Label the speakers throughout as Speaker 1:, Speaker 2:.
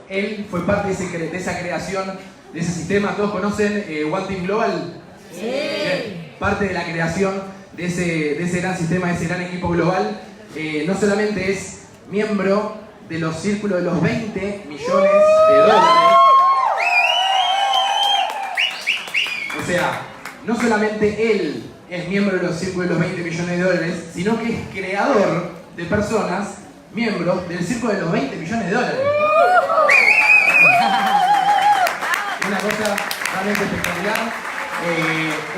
Speaker 1: Él fue parte de esa creación, de ese sistema. ¿Todos conocen One Team Global?
Speaker 2: Sí.
Speaker 1: Bien. Parte de la creación de ese gran sistema, de ese gran equipo global. No solamente es miembro de los círculos de los 20 millones de dólares. O sea, no solamente él es miembro de los círculos de los 20 millones de dólares, sino que es creador de personas, miembros del círculo de los 20 millones de dólares. Una cosa realmente espectacular.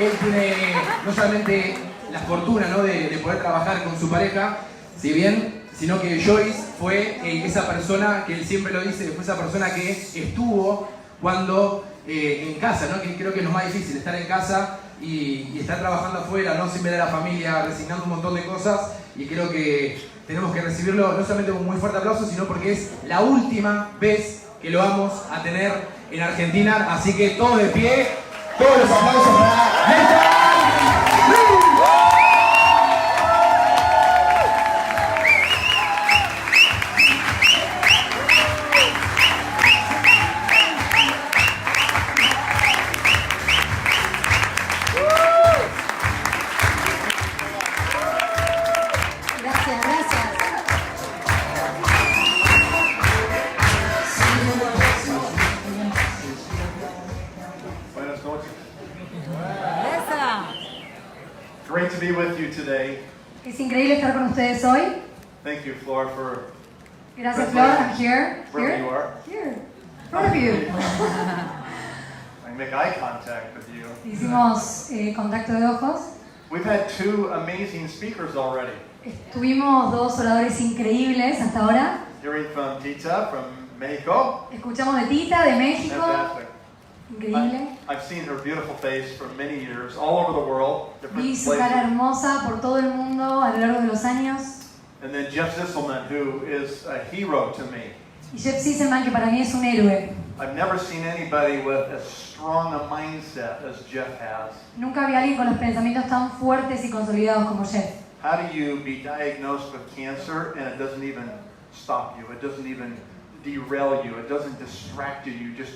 Speaker 1: Él tiene no solamente la fortuna, ¿no?, de poder trabajar con su pareja, si bien, sino que Joyce fue esa persona, que él siempre lo dice, fue esa persona que estuvo cuando en casa, ¿no? Que creo que es lo más difícil, estar en casa y estar trabajando afuera, ¿no?, sin ver a la familia, resignando un montón de cosas, y creo que tenemos que recibirlo no solamente con un muy fuerte aplauso, sino porque es la última vez que lo vamos a tener en Argentina, así que todos de pie, todos los aplausos para Néstor.
Speaker 3: Great to be with you today.
Speaker 2: Es increíble estar con ustedes hoy.
Speaker 3: Thank you, Flor, for
Speaker 2: Gracias, Flor. I'm here.
Speaker 3: wherever you are.
Speaker 2: Here. In front of you.
Speaker 3: I make eye contact with you.
Speaker 2: Hicimos contacto de ojos.
Speaker 3: We've had two amazing speakers already.
Speaker 2: Tuvimos dos oradores increíbles hasta ahora.
Speaker 3: Hearing from Tita from Mexico.
Speaker 2: Escuchamos de Tita, de México.
Speaker 3: Fantastic.
Speaker 2: Increíble.
Speaker 3: I've seen her beautiful face for many years, all over the world,
Speaker 2: Vi
Speaker 3: different
Speaker 2: su cara
Speaker 3: places.
Speaker 2: hermosa por todo el mundo a lo largo de los años.
Speaker 3: And then Jeff Zisselman, who is a hero to me.
Speaker 2: Y Jeff Zisselman, que para mí es un héroe.
Speaker 3: I've never seen anybody with as strong a mindset as Jeff has.
Speaker 2: Nunca vi a alguien con los pensamientos tan fuertes y consolidados como Jeff.
Speaker 3: How do you be diagnosed with cancer and it doesn't even stop you? It doesn't even derail you. It doesn't distract you. You just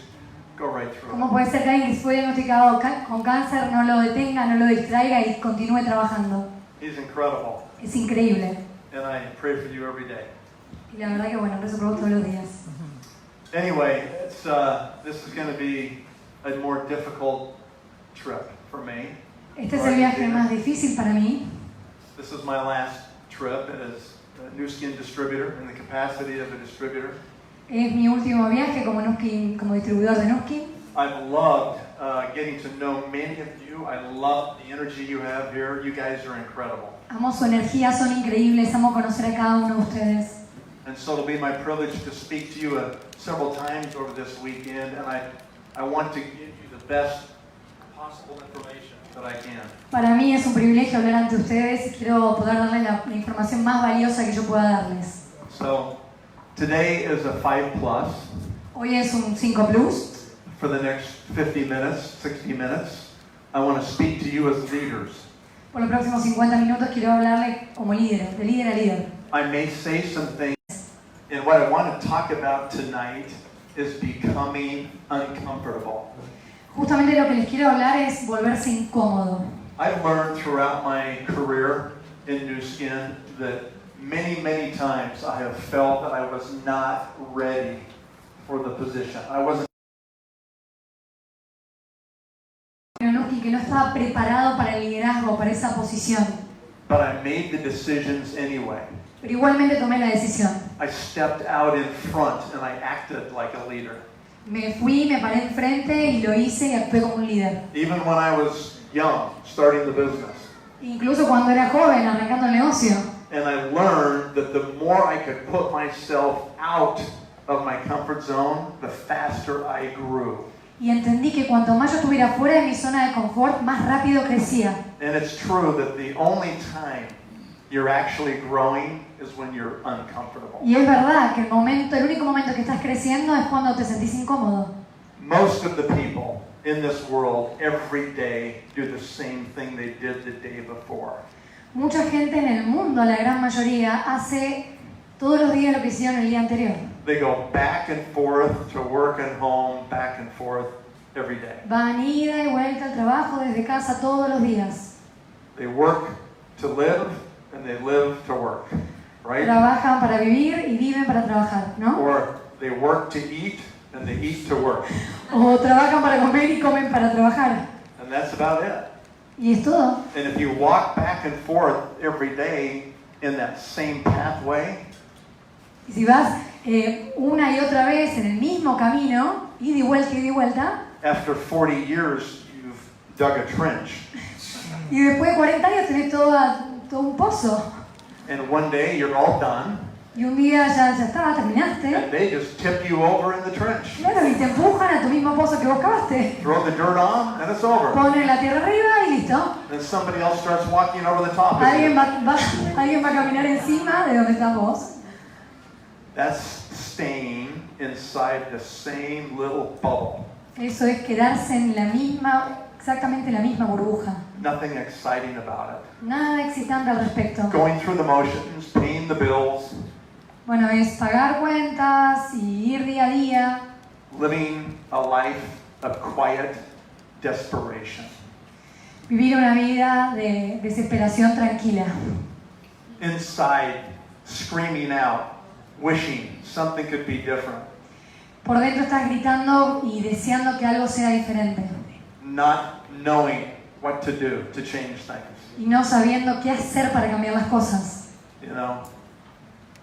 Speaker 3: go right through
Speaker 2: ¿Cómo
Speaker 3: it.
Speaker 2: puede ser que alguien que fue diagnosticado con cáncer no lo detenga, no lo distraiga y continúe trabajando?
Speaker 3: He's incredible.
Speaker 2: Es increíble.
Speaker 3: And I pray for you every day.
Speaker 2: Y la verdad que bueno, rezo por vos todos los días.
Speaker 3: Anyway, this is going to be a more difficult trip for me.
Speaker 2: Este es el viaje más difícil para mí.
Speaker 3: This is my last trip as a new skin distributor in the capacity of a distributor.
Speaker 2: Es mi último viaje como Nuskin, como distribuidor de Nuskin.
Speaker 3: I've loved getting to know many of you. I love the energy you have here. You guys are incredible.
Speaker 2: Amo su energía, son increíbles, amo conocer a cada uno de ustedes.
Speaker 3: And so it'll be my privilege to speak to you several times over this weekend, and I want to give you the best possible information that I can.
Speaker 2: Para mí es un privilegio hablar ante ustedes y quiero poder darles la información más valiosa que yo pueda darles.
Speaker 3: So today is a 5+.
Speaker 2: Hoy es un 5+.
Speaker 3: For the next 50 minutes, 60 minutes, I want to speak to you as leaders.
Speaker 2: Por los próximos 50 minutos quiero hablarle como líder, de líder a líder.
Speaker 3: I may say some things, and what I want to talk about tonight is becoming uncomfortable.
Speaker 2: Justamente lo que les quiero hablar es volverse incómodo.
Speaker 3: I've learned throughout my career in New Skin that many times I have felt that I was not ready for the position. I wasn't.
Speaker 2: Que no estaba preparado para el liderazgo, para esa posición.
Speaker 3: But I made the decisions anyway.
Speaker 2: Pero igualmente tomé la decisión.
Speaker 3: I stepped out in front and I acted like a leader.
Speaker 2: Me fui, me paré enfrente y lo hice y actué como un líder.
Speaker 3: Even when I was young, starting the business.
Speaker 2: Incluso cuando era joven, arrancando el negocio.
Speaker 3: And I learned that the more I could put myself out of my comfort zone, the faster I grew.
Speaker 2: Y entendí que cuanto más yo estuviera fuera de mi zona de confort, más rápido crecía.
Speaker 3: And it's true that the only time you're actually growing is when you're uncomfortable.
Speaker 2: Y es verdad que el único momento que estás creciendo es cuando te sentís incómodo.
Speaker 3: Most of the people in this world every day do the same thing they did the day before.
Speaker 2: Mucha gente en el mundo, la gran mayoría, hace todos los días lo que hicieron el día anterior.
Speaker 3: They go back and forth to work and home, back and forth every day.
Speaker 2: Van ida y vuelta al trabajo desde casa todos los días.
Speaker 3: They work to live and they live to work, right?
Speaker 2: Trabajan para vivir y viven para trabajar, ¿no?
Speaker 3: Or they work to eat and they eat to work.
Speaker 2: O trabajan para comer y comen para trabajar.
Speaker 3: And that's about it.
Speaker 2: Y es todo.
Speaker 3: And if you walk back and forth every day in that same pathway,
Speaker 2: Y si vas una y otra vez en el mismo camino, ida y vuelta,
Speaker 3: after 40 years, you've dug a trench.
Speaker 2: y después de 40 años tenés todo un pozo.
Speaker 3: And one day you're all done,
Speaker 2: Y un día ya está, terminaste.
Speaker 3: and they just tip you over in the trench.
Speaker 2: Claro, y te empujan a tu mismo pozo que vos cavaste.
Speaker 3: Throw the dirt on, and it's over.
Speaker 2: Ponen la tierra arriba y listo.
Speaker 3: Then somebody else starts walking over the top of
Speaker 2: Alguien
Speaker 3: you.
Speaker 2: va a caminar encima de donde estás vos.
Speaker 3: That's staying inside the same little bubble.
Speaker 2: Eso es quedarse en la misma, exactamente en la misma burbuja.
Speaker 3: Nothing exciting about it.
Speaker 2: Nada excitante al respecto.
Speaker 3: Going through the motions, paying the bills,
Speaker 2: Bueno, es pagar cuentas y ir día a día.
Speaker 3: living a life of quiet desperation.
Speaker 2: Vivir una vida de desesperación tranquila.
Speaker 3: Inside, screaming out, wishing something could be different.
Speaker 2: Por dentro estás gritando y deseando que algo sea diferente.
Speaker 3: Not knowing what to do to change things.
Speaker 2: Y no sabiendo qué hacer para cambiar las cosas.
Speaker 3: You know,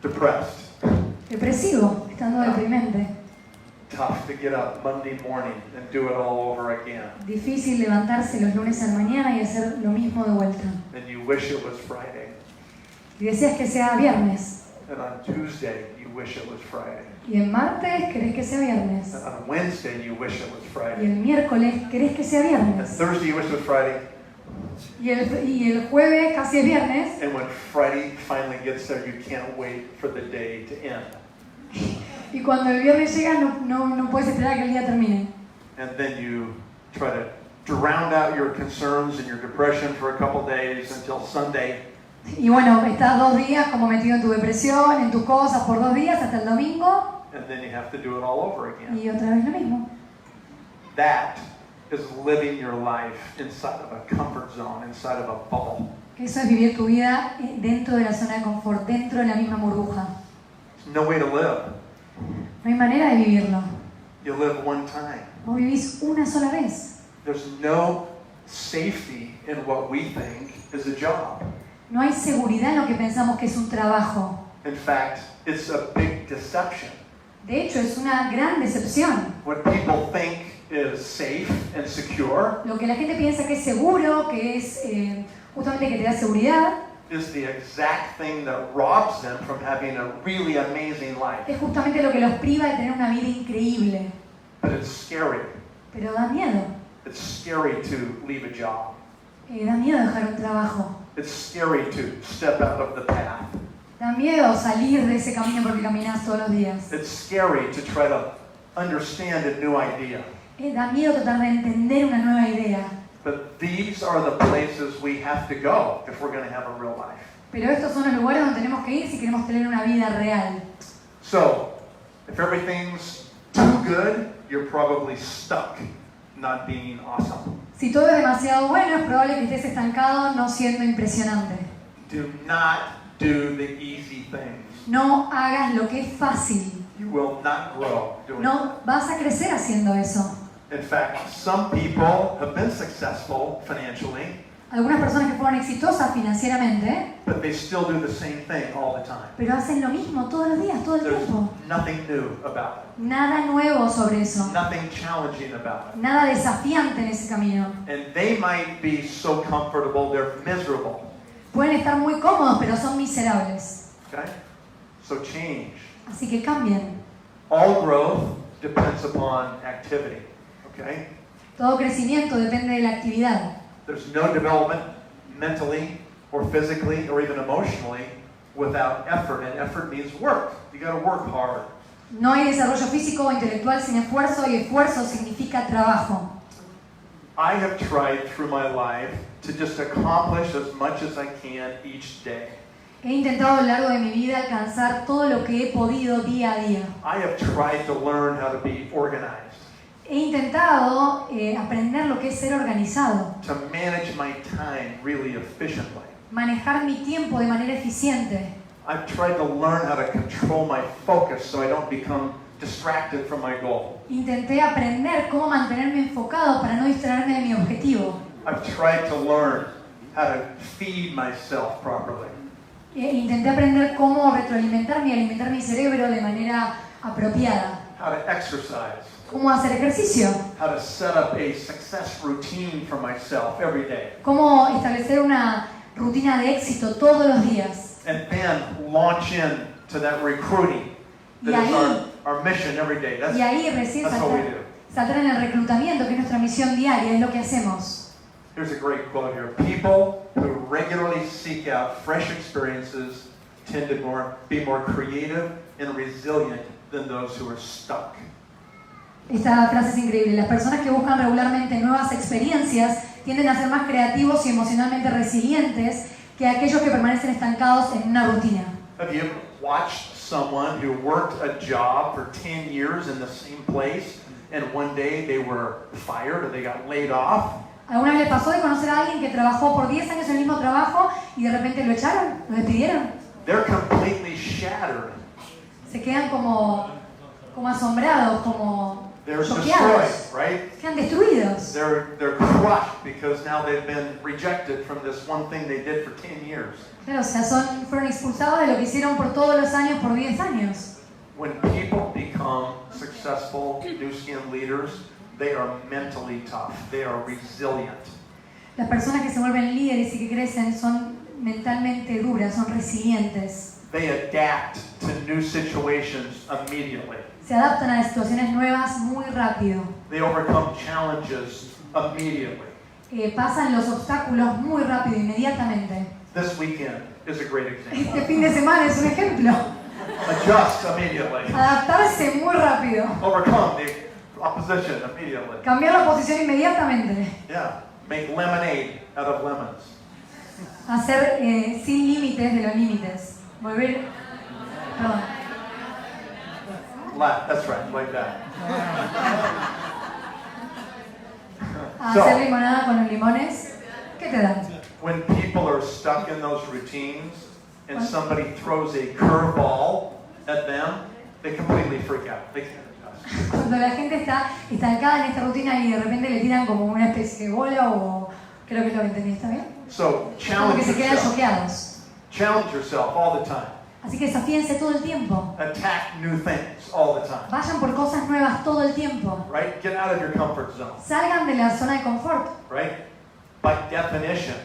Speaker 3: depressed.
Speaker 2: Depresivo, estando deprimente.
Speaker 3: Tough to get up Monday morning and do it all over again.
Speaker 2: Difícil levantarse los lunes a la mañana y hacer lo mismo de vuelta.
Speaker 3: And you wish it was Friday.
Speaker 2: Y deseas que sea viernes.
Speaker 3: And on Tuesday, you wish it was Friday.
Speaker 2: Y el martes querés que sea viernes.
Speaker 3: And on Wednesday, you wish it was
Speaker 2: Y
Speaker 3: Friday.
Speaker 2: el miércoles querés que sea
Speaker 3: And
Speaker 2: viernes.
Speaker 3: Thursday, you wish it was Friday.
Speaker 2: Y el jueves casi es viernes.
Speaker 3: And when Friday finally gets there, you can't wait for the day to end.
Speaker 2: Y cuando el viernes llega no puedes esperar a que el día termine.
Speaker 3: And then you try to drown out your concerns and your depression for a couple days until Sunday.
Speaker 2: Y bueno, estás 2 días como metido en tu depresión, en tus cosas por 2 días hasta el domingo.
Speaker 3: And then you have to do it all over again.
Speaker 2: Y otra vez lo mismo.
Speaker 3: That is living your life inside of a comfort zone, inside of a bubble.
Speaker 2: Eso es vivir tu vida dentro de la zona de confort, dentro de la misma burbuja.
Speaker 3: There's no way to live.
Speaker 2: No hay manera de vivirlo.
Speaker 3: You live one time.
Speaker 2: Vos vivís una sola vez.
Speaker 3: There's no safety in what we think is a job.
Speaker 2: No hay seguridad en lo que pensamos que es un trabajo.
Speaker 3: In fact, it's a big deception.
Speaker 2: De hecho, es una gran decepción.
Speaker 3: What people think is safe and secure
Speaker 2: Lo que la gente piensa que es seguro, que es justamente que te da seguridad,
Speaker 3: is the exact thing that robs them from having a really amazing life.
Speaker 2: es justamente lo que los priva de tener una vida increíble.
Speaker 3: But it's scary.
Speaker 2: Pero da miedo.
Speaker 3: It's scary to leave a job.
Speaker 2: Da miedo dejar un trabajo.
Speaker 3: It's scary to step out of the path.
Speaker 2: Da miedo salir de ese camino porque caminas todos los días.
Speaker 3: It's scary to try to understand a new idea.
Speaker 2: Da miedo tratar de entender una nueva idea.
Speaker 3: But these are the places we have to go if we're going to have a real life.
Speaker 2: Pero estos son los lugares donde tenemos que ir si queremos tener una vida real.
Speaker 3: So, if everything's too good, you're probably stuck not being awesome.
Speaker 2: Si todo es demasiado bueno, es probable que estés estancado no siendo impresionante.
Speaker 3: Do not do the easy things.
Speaker 2: No hagas lo que es fácil.
Speaker 3: You will not grow doing
Speaker 2: No vas a crecer haciendo eso.
Speaker 3: it. In fact, some people have been successful financially,
Speaker 2: Algunas personas que fueron exitosas financieramente,
Speaker 3: but they still do the same thing all the time.
Speaker 2: pero hacen lo mismo todos los días, todo el
Speaker 3: There's
Speaker 2: tiempo.
Speaker 3: nothing new about it.
Speaker 2: Nada nuevo sobre eso.
Speaker 3: Nothing challenging about it.
Speaker 2: Nada desafiante en ese camino.
Speaker 3: And they might be so comfortable, they're miserable.
Speaker 2: Pueden estar muy cómodos, pero son miserables.
Speaker 3: Okay? So change.
Speaker 2: Así que cambien.
Speaker 3: All growth depends upon activity. Okay?
Speaker 2: Todo crecimiento depende de la actividad.
Speaker 3: There's no development mentally or physically or even emotionally without effort. And effort means work. You got to work hard.
Speaker 2: No hay desarrollo físico o intelectual sin esfuerzo, y esfuerzo significa trabajo.
Speaker 3: I have tried through my life to just accomplish as much as I can each day.
Speaker 2: He intentado a lo largo de mi vida alcanzar todo lo que he podido día a día.
Speaker 3: I have tried to learn how to be organized,
Speaker 2: He intentado aprender lo que es ser organizado,
Speaker 3: to manage my time really efficiently.
Speaker 2: manejar mi tiempo de manera eficiente.
Speaker 3: I've tried to learn how to control my focus so I don't become distracted from my goal.
Speaker 2: Intenté aprender cómo mantenerme enfocado para no distraerme de mi objetivo.
Speaker 3: I've tried to learn how to feed myself properly.
Speaker 2: Intenté aprender cómo retroalimentarme y alimentar mi cerebro de manera apropiada.
Speaker 3: How to exercise.
Speaker 2: Cómo hacer ejercicio.
Speaker 3: How to set up a success routine for myself every day.
Speaker 2: Cómo establecer una rutina de éxito todos los días.
Speaker 3: And then launch in to that recruiting that is our mission every day.
Speaker 2: Y ahí recién
Speaker 3: that's what we do.
Speaker 2: saltar en el reclutamiento, que es nuestra misión diaria, es lo que hacemos.
Speaker 3: Here's a great quote here. People who regularly seek out fresh experiences tend to be more creative and resilient than those who are stuck.
Speaker 2: Esta frase es increíble. Las personas que buscan regularmente nuevas experiencias tienden a ser más creativos y emocionalmente resilientes que aquellos que permanecen estancados en una rutina.
Speaker 3: Have you watched someone who worked a job for 10 years in the same place and one day they were fired or they got laid off?
Speaker 2: ¿Alguna vez les pasó de conocer a alguien que trabajó por 10 años en el mismo trabajo y de repente lo echaron, lo despidieron?
Speaker 3: They're completely shattered.
Speaker 2: Se quedan como asombrados, como
Speaker 3: They're
Speaker 2: choqueados.
Speaker 3: destroyed, right?
Speaker 2: Quedan destruidos.
Speaker 3: They're crushed because now they've been rejected from this one thing they did for 10 years.
Speaker 2: Claro, o sea, fueron expulsados de lo que hicieron por todos los años, por 10 años.
Speaker 3: When people become successful New Skin leaders, they are mentally tough. They are resilient.
Speaker 2: Las personas que se vuelven líderes y que crecen son mentalmente duras, son resilientes.
Speaker 3: They adapt to new situations immediately.
Speaker 2: Se adaptan a situaciones nuevas muy rápido.
Speaker 3: They overcome challenges immediately.
Speaker 2: Pasan los obstáculos muy rápido, inmediatamente.
Speaker 3: This weekend is a great example.
Speaker 2: Este fin de semana es un ejemplo.
Speaker 3: Adjust immediately.
Speaker 2: Adaptarse muy rápido.
Speaker 3: Overcome the opposition immediately.
Speaker 2: Cambiar la posición inmediatamente.
Speaker 3: Yeah. Make lemonade out of lemons.
Speaker 2: Hacer sin límites de los límites. Volver. Perdón.
Speaker 3: That's right, like that.
Speaker 2: Hacer limonada con los limones. ¿Qué te dan?
Speaker 3: When people are stuck in those routines and somebody throws a curveball at them, they completely freak out. They can't adjust.
Speaker 2: Cuando la gente está estancada en esta rutina y de repente le tiran como una especie de bola o creo que es lo que entendí, ¿está bien?
Speaker 3: So
Speaker 2: Como
Speaker 3: challenge
Speaker 2: que se quedan
Speaker 3: yourself.
Speaker 2: choqueados.
Speaker 3: Challenge yourself all the time.
Speaker 2: Así que desafíense todo el tiempo.
Speaker 3: Attack new things all the time.
Speaker 2: Vayan por cosas nuevas todo el tiempo.
Speaker 3: Right? Get out of your comfort zone.
Speaker 2: Salgan de la zona de confort.
Speaker 3: Right? By definition,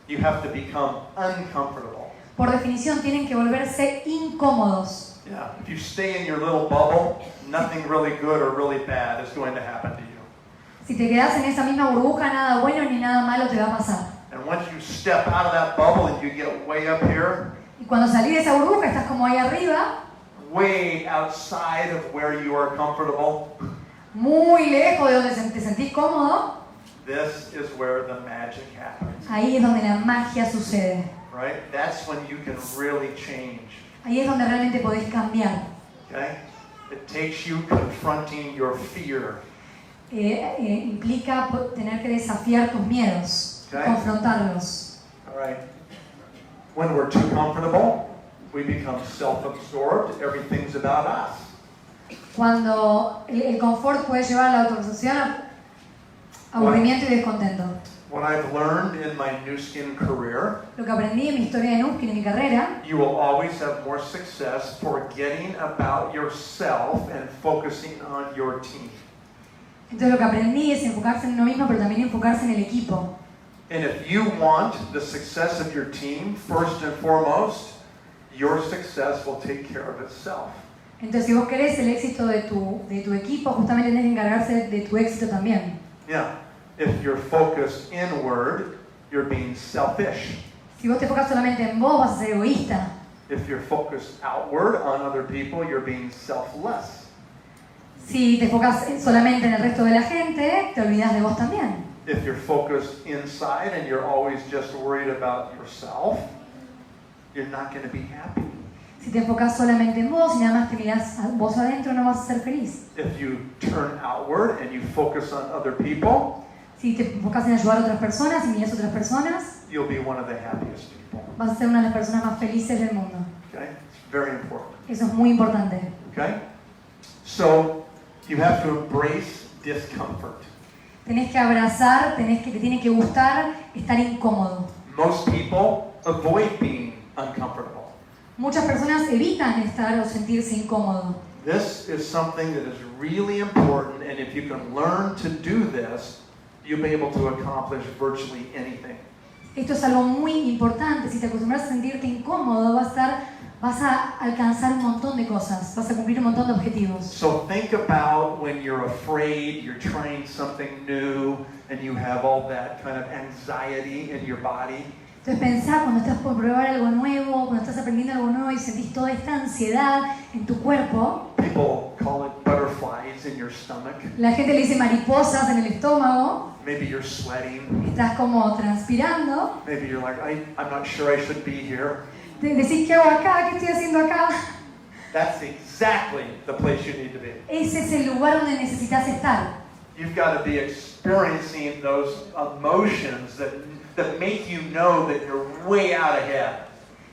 Speaker 3: you have to become uncomfortable.
Speaker 2: Por definición tienen que volverse incómodos.
Speaker 3: Yeah. If you stay in your little bubble, nothing really good or really bad is going to happen to you.
Speaker 2: Si te quedas en esa misma burbuja, nada bueno ni nada malo te va a pasar.
Speaker 3: And once you step out of that bubble and you get way up here,
Speaker 2: Y cuando salís de esa burbuja, estás como ahí arriba,
Speaker 3: way outside of where you are comfortable,
Speaker 2: muy lejos de donde te sentís cómodo,
Speaker 3: this is where the magic happens.
Speaker 2: ahí es donde la magia sucede.
Speaker 3: Right? That's when you can really change.
Speaker 2: Ahí es donde realmente podés cambiar.
Speaker 3: Okay? It takes you confronting your fear.
Speaker 2: Implica tener que desafiar tus miedos,
Speaker 3: Okay.
Speaker 2: confrontarlos.
Speaker 3: All right. When we're too comfortable, we become self-absorbed. Everything's about us.
Speaker 2: Cuando el confort puede llevar a la autorización, aburrimiento y descontento.
Speaker 3: What I've learned in my New Skin career,
Speaker 2: Lo que aprendí en mi historia de Nuskin, en mi carrera,
Speaker 3: you will always have more success forgetting about yourself and focusing on your team.
Speaker 2: entonces lo que aprendí es enfocarse en uno mismo, pero también enfocarse en el equipo.
Speaker 3: And if you want the success of your team, first and foremost, your success will take care of itself.
Speaker 2: Entonces, si vos querés el éxito de tu equipo, justamente tenés que encargarse de tu éxito también.
Speaker 3: Yeah. If you're focused inward, you're being selfish.
Speaker 2: Si vos te enfocas solamente en vos, vas a ser egoísta.
Speaker 3: If you're focused outward on other people, you're being selfless.
Speaker 2: Si te enfocas solamente en el resto de la gente, te olvidas de vos también.
Speaker 3: If you're focused inside and you're always just worried about yourself, you're not going to be happy.
Speaker 2: Si te enfocas solamente en vos y nada más te miras a vos adentro, no vas a ser feliz.
Speaker 3: If you turn outward and you focus on other people,
Speaker 2: Si te enfocas en ayudar a otras personas y miras a otras personas,
Speaker 3: you'll be one of the happiest people.
Speaker 2: vas a ser una de las personas más felices del mundo.
Speaker 3: Okay? It's very important.
Speaker 2: Eso es muy importante.
Speaker 3: Okay? So, you have to embrace discomfort.
Speaker 2: Tenés que abrazar, te tiene que gustar estar incómodo.
Speaker 3: Most people avoid being uncomfortable.
Speaker 2: Muchas personas evitan estar o sentirse incómodo.
Speaker 3: This is something that is really important, and if you can learn to do this, you'll be able to accomplish virtually anything.
Speaker 2: Esto es algo muy importante. Si te acostumbras a sentirte incómodo, vas a alcanzar un montón de cosas, vas a cumplir un montón de objetivos.
Speaker 3: So think about when you're afraid, you're trying something new, and you have all that kind of anxiety in your body.
Speaker 2: Entonces pensá cuando estás por probar algo nuevo, cuando estás aprendiendo algo nuevo y sentís toda esta ansiedad en tu cuerpo.
Speaker 3: People call it butterflies in your stomach.
Speaker 2: La gente le dice mariposas en el estómago.
Speaker 3: Maybe you're sweating.
Speaker 2: Estás como transpirando.
Speaker 3: Maybe you're like, I'm not sure I should be here.
Speaker 2: Decís, ¿qué hago acá? ¿Qué estoy haciendo acá?
Speaker 3: That's exactly the place you need to be.
Speaker 2: Ese es el lugar donde necesitas estar.
Speaker 3: You've got to be experiencing those emotions that make you know that you're way out ahead.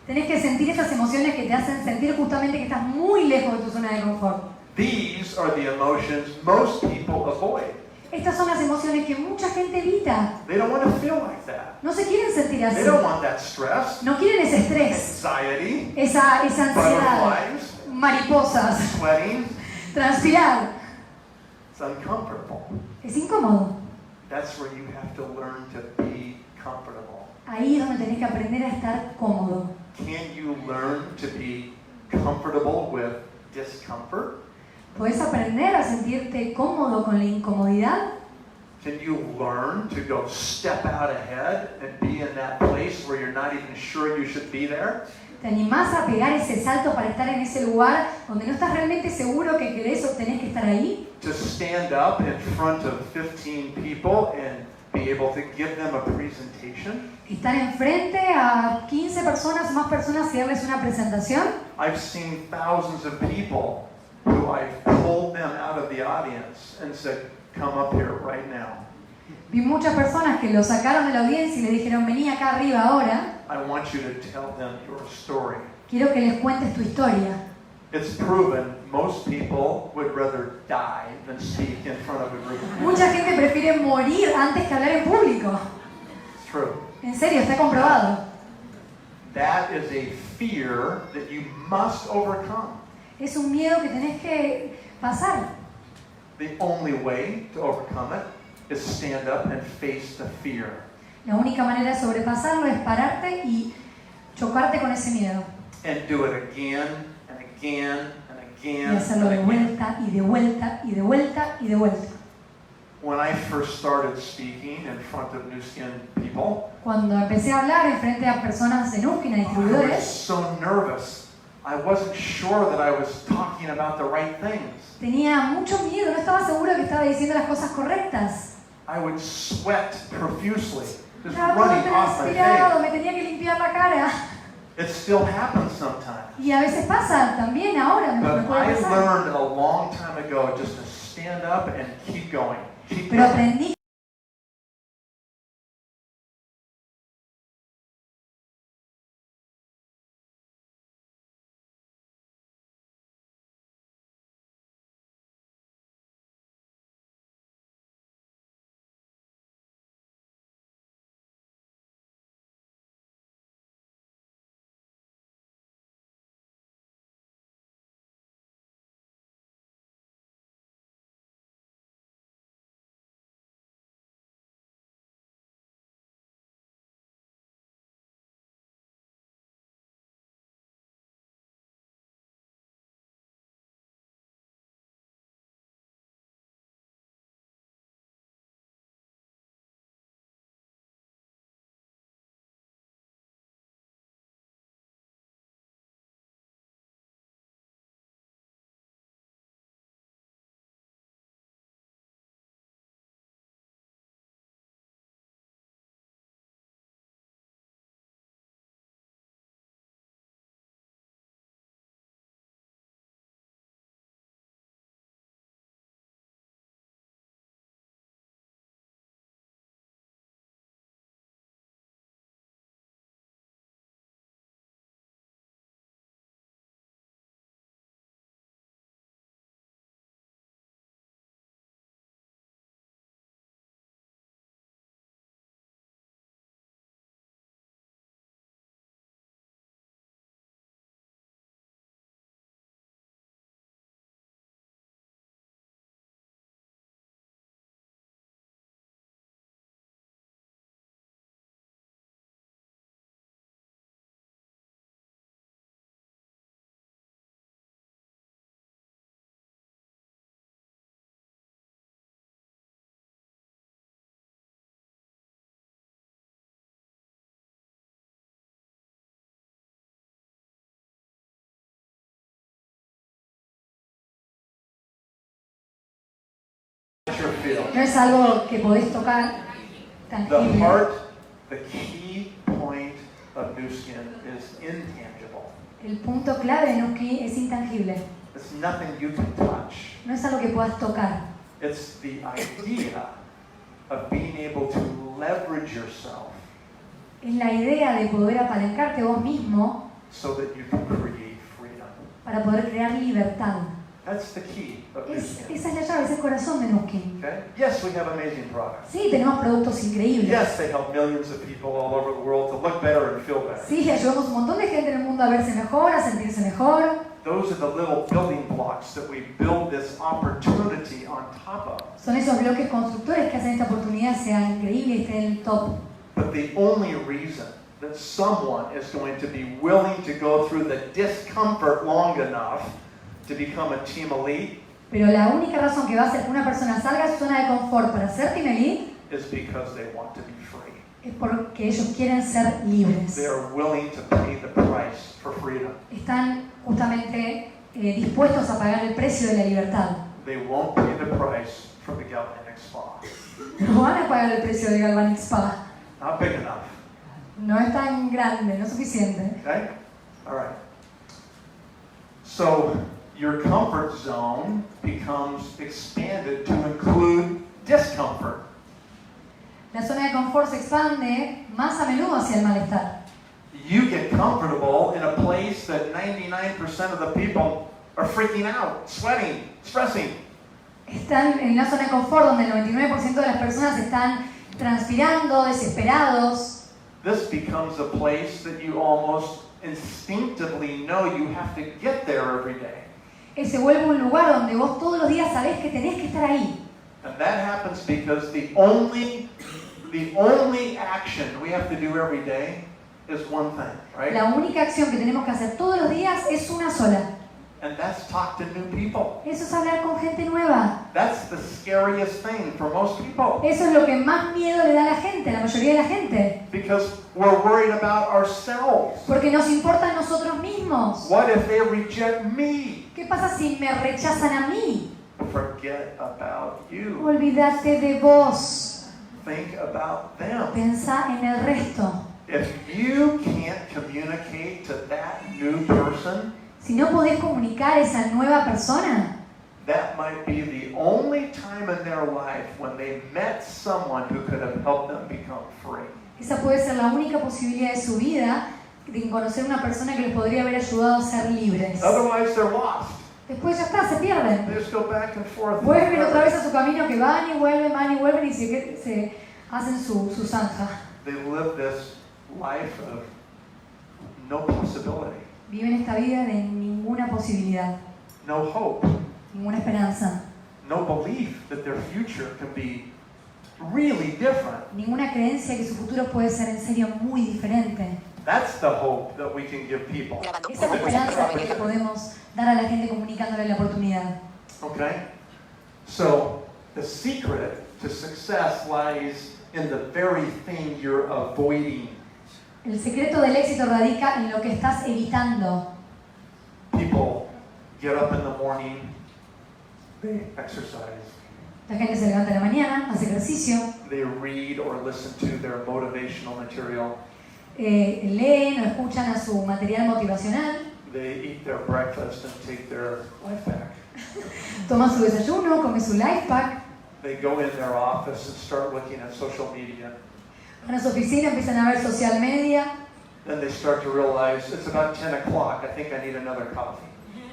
Speaker 2: Tenés que sentir esas emociones que te hacen sentir justamente que estás muy lejos de tu zona de confort.
Speaker 3: These are the emotions most people avoid.
Speaker 2: Estas son las emociones que mucha gente evita.
Speaker 3: They don't want to feel like that.
Speaker 2: No se quieren sentir así.
Speaker 3: They don't want that stress,
Speaker 2: No quieren ese estrés,
Speaker 3: anxiety,
Speaker 2: esa ansiedad,
Speaker 3: butterflies,
Speaker 2: mariposas,
Speaker 3: sweating.
Speaker 2: transpirar.
Speaker 3: It's uncomfortable.
Speaker 2: Es incómodo.
Speaker 3: That's where you have to learn to be comfortable.
Speaker 2: Ahí es donde tenés que aprender a estar cómodo.
Speaker 3: Can you learn to be comfortable with discomfort?
Speaker 2: ¿Podés aprender a sentirte cómodo con la incomodidad?
Speaker 3: Can you learn to go step out ahead and be in that place where you're not even sure you should be there?
Speaker 2: ¿Te animás a pegar ese salto para estar en ese lugar donde no estás realmente seguro que querés o tenés que estar ahí?
Speaker 3: To stand up in front of 15 people and be able to give them a presentation?
Speaker 2: Estar enfrente a 15 personas o más personas y darles una presentación.
Speaker 3: I've seen thousands of people who I've pulled them out of the audience and said, come up here right now.
Speaker 2: Vi muchas personas que lo sacaron de la audiencia y le dijeron, vení acá arriba ahora.
Speaker 3: I want you to tell them your story.
Speaker 2: Quiero que les cuentes tu historia.
Speaker 3: It's proven most people would rather die than speak in front of a group of people.
Speaker 2: Mucha gente prefiere morir antes que hablar en público.
Speaker 3: It's true.
Speaker 2: En serio, está comprobado.
Speaker 3: That is a fear that you must overcome.
Speaker 2: Es un miedo que tenés que pasar.
Speaker 3: The only way to overcome it is stand up and face the fear.
Speaker 2: La única manera de sobrepasarlo es pararte y chocarte con ese miedo.
Speaker 3: And do it again and again and again.
Speaker 2: Y hacerlo de
Speaker 3: and again.
Speaker 2: vuelta y de vuelta y de vuelta y de vuelta.
Speaker 3: When I first started speaking in front of New Skin people,
Speaker 2: Cuando empecé a hablar en frente a personas de Nuskin, a
Speaker 3: I was
Speaker 2: distribuidores,
Speaker 3: so nervous. I wasn't sure that I was talking about the right things.
Speaker 2: tenía mucho miedo, no estaba seguro que estaba diciendo las cosas correctas.
Speaker 3: I would sweat profusely, just
Speaker 2: Estaba todo
Speaker 3: running off my
Speaker 2: transpirado,
Speaker 3: face.
Speaker 2: me tenía que limpiar la cara.
Speaker 3: It still happens sometimes.
Speaker 2: Y a veces pasa también ahora, me
Speaker 3: But
Speaker 2: puede
Speaker 3: I
Speaker 2: pasar.
Speaker 3: learned a long time ago just to stand up and keep going. Keep
Speaker 2: Pero
Speaker 3: going.
Speaker 2: aprendí
Speaker 3: feel.
Speaker 2: No es algo que podés tocar,
Speaker 3: The
Speaker 2: tangible.
Speaker 3: heart, the key point of New Skin is intangible.
Speaker 2: El punto clave de Nuski es intangible.
Speaker 3: It's nothing you can touch.
Speaker 2: No es algo que puedas tocar.
Speaker 3: It's the idea of being able to leverage yourself
Speaker 2: Es la idea de poder apalancarte vos mismo
Speaker 3: so that you can create freedom.
Speaker 2: para poder crear libertad.
Speaker 3: That's the key of New Skin.
Speaker 2: Esa es la llave, es el corazón de Nuski.
Speaker 3: Okay? Yes, we have amazing products.
Speaker 2: Sí, tenemos productos increíbles.
Speaker 3: Yes, they help millions of people all over the world to look better and feel better.
Speaker 2: Sí, ayudamos a un montón de gente en el mundo a verse mejor, a sentirse mejor.
Speaker 3: Those are the little building blocks that we build this opportunity on top of.
Speaker 2: Son esos bloques constructores que hacen esta oportunidad sea increíble y esté en el top.
Speaker 3: But the only reason that someone is going to be willing to go through the discomfort long enough to become a team elite
Speaker 2: Pero la única razón que va a hacer que una persona salga de su zona de confort para ser team elite
Speaker 3: is because they want to be free.
Speaker 2: es porque ellos quieren ser libres.
Speaker 3: They are willing to pay the price for freedom.
Speaker 2: Están justamente dispuestos a pagar el precio de la libertad.
Speaker 3: They won't pay the price for the galvanic spa.
Speaker 2: No van a pagar el precio de Galvanic Spa.
Speaker 3: Not big enough.
Speaker 2: No es tan grande, no es suficiente.
Speaker 3: Okay? All right. So your comfort zone becomes expanded to include discomfort.
Speaker 2: La zona de confort se expande más a menudo hacia el malestar.
Speaker 3: You get comfortable in a place that 99% of the people are freaking out, sweating, stressing.
Speaker 2: Están en una zona de confort donde el 99% de las personas están transpirando, desesperados.
Speaker 3: This becomes a place that you almost instinctively know you have to get there every day.
Speaker 2: Se vuelve un lugar donde vos todos los días sabés que tenés que estar ahí.
Speaker 3: And that happens because the only action we have to do every day is one thing, right?
Speaker 2: La única acción que tenemos que hacer todos los días es una sola.
Speaker 3: And that's talk to new people.
Speaker 2: Eso es hablar con gente nueva.
Speaker 3: That's the scariest thing for most people.
Speaker 2: Eso es lo que más miedo le da a la gente, a la mayoría de la gente.
Speaker 3: Because we're worried about ourselves.
Speaker 2: Porque nos importa a nosotros mismos.
Speaker 3: What if they reject me?
Speaker 2: ¿Qué pasa si me rechazan a mí?
Speaker 3: Forget about you.
Speaker 2: Olvídate de vos.
Speaker 3: Think about them.
Speaker 2: Pensá en el resto.
Speaker 3: If you can't communicate to that new person,
Speaker 2: Si no podés comunicar a esa nueva persona,
Speaker 3: that might be the only time in their life when they met someone who could have helped them become free.
Speaker 2: esa puede ser la única posibilidad de su vida de conocer una persona que les podría haber ayudado a ser libres.
Speaker 3: Otherwise, they're lost.
Speaker 2: Después ya está, se pierden.
Speaker 3: They just go back and forth.
Speaker 2: Vuelven otra vez a su camino que van y vuelven y se hacen su zanja.
Speaker 3: They live this life of no possibility,
Speaker 2: Viven esta vida de ninguna posibilidad,
Speaker 3: no hope,
Speaker 2: ninguna esperanza,
Speaker 3: no belief that their future can be really different.
Speaker 2: ninguna creencia que su futuro puede ser en serio muy diferente.
Speaker 3: That's the hope that we can give people.
Speaker 2: Esa es la esperanza que le podemos dar a la gente comunicándole la oportunidad.
Speaker 3: Okay? So, the secret to success lies in the very thing you're avoiding.
Speaker 2: El secreto del éxito radica en lo que estás evitando.
Speaker 3: People get up in the morning, they exercise,
Speaker 2: La gente se levanta en la mañana, hace ejercicio,
Speaker 3: they read or listen to their motivational material,
Speaker 2: leen o escuchan a su material motivacional,
Speaker 3: they eat their breakfast and take their life back.
Speaker 2: toman su desayuno, comen su life pack,
Speaker 3: They go in their office and start looking at social media.
Speaker 2: van a su oficina, empiezan a ver social media
Speaker 3: Then they start to realize it's about 10 o'clock. I think I need another coffee.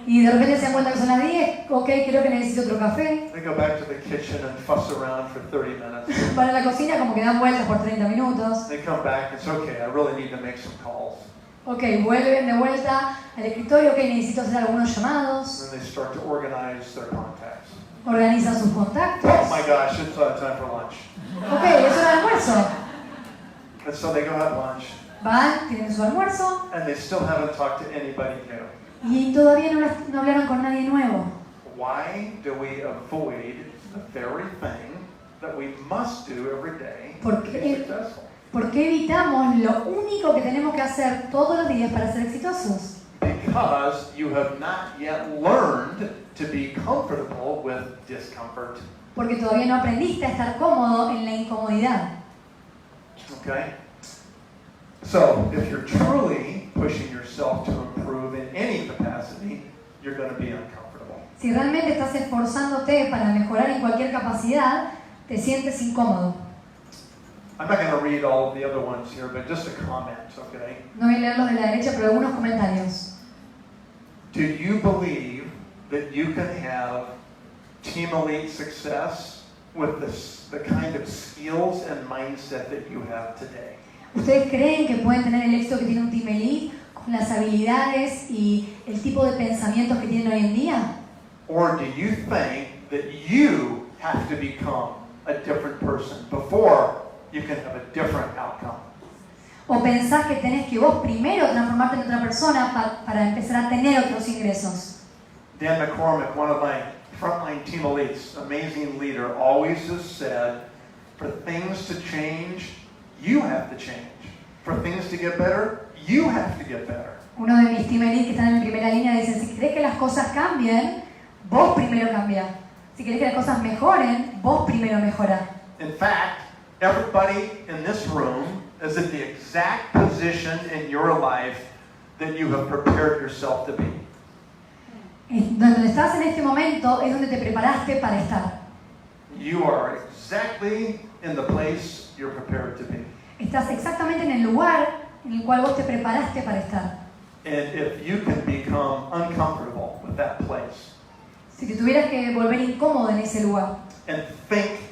Speaker 2: y de repente se dan cuenta que son las 10, ok, creo que necesito otro café.
Speaker 3: They go back to the kitchen and fuss around for 30 minutes.
Speaker 2: Van a la cocina como que dan vueltas por 30 minutos.
Speaker 3: They come back and say, okay, I really need to make some calls.
Speaker 2: Ok, vuelven de vuelta al escritorio, ok, necesito hacer algunos llamados.
Speaker 3: Then they start to organize their contacts.
Speaker 2: Organizan sus contactos.
Speaker 3: Oh my gosh, it's time for lunch.
Speaker 2: Ok, es hora de almuerzo.
Speaker 3: And so they go have lunch,
Speaker 2: Van, tienen su almuerzo
Speaker 3: and they still haven't talked to anybody new.
Speaker 2: y todavía no hablaron con nadie nuevo.
Speaker 3: Why do we avoid the very thing that we must do every day to be successful?
Speaker 2: ¿Por qué evitamos lo único que tenemos que hacer todos los días para ser exitosos?
Speaker 3: Because you have not yet learned to be comfortable with discomfort.
Speaker 2: porque todavía no aprendiste a estar cómodo en la incomodidad.
Speaker 3: Okay? So, if you're truly pushing yourself to improve in any capacity, you're going to be uncomfortable.
Speaker 2: Si realmente estás esforzándote para mejorar en cualquier capacidad, te sientes incómodo.
Speaker 3: I'm not going to read all of the other ones here, but just a comment, okay?
Speaker 2: No voy a leer los de la derecha, pero algunos comentarios.
Speaker 3: Do you believe that you can have team elite success with the kind of skills and mindset that you have today?
Speaker 2: ¿Ustedes creen que pueden tener el éxito que tiene un Team Elite con las habilidades y el tipo de pensamientos que tienen hoy en día?
Speaker 3: Or do you think that you have to become a different person before you can have a different outcome?
Speaker 2: ¿O pensás que tenés que vos primero transformarte en otra persona para empezar a tener otros ingresos?
Speaker 3: Dan McCormick, one of my frontline team elites, amazing leader, always has said, for things to change, you have to change. For things to get better, you have to get better.
Speaker 2: Uno de mis Team Elite que están en primera línea dice, si querés que las cosas cambien, vos primero cambia. Si querés que las cosas mejoren, vos primero mejora.
Speaker 3: In fact, everybody in this room is at the exact position in your life that you have prepared yourself to be.
Speaker 2: Donde estás en este momento es donde te preparaste para estar.
Speaker 3: You are exactly in the place you're prepared to be.
Speaker 2: Estás exactamente en el lugar en el cual vos te preparaste para estar.
Speaker 3: And if you can become uncomfortable with that place
Speaker 2: Si te tuvieras que volver incómodo en ese lugar
Speaker 3: and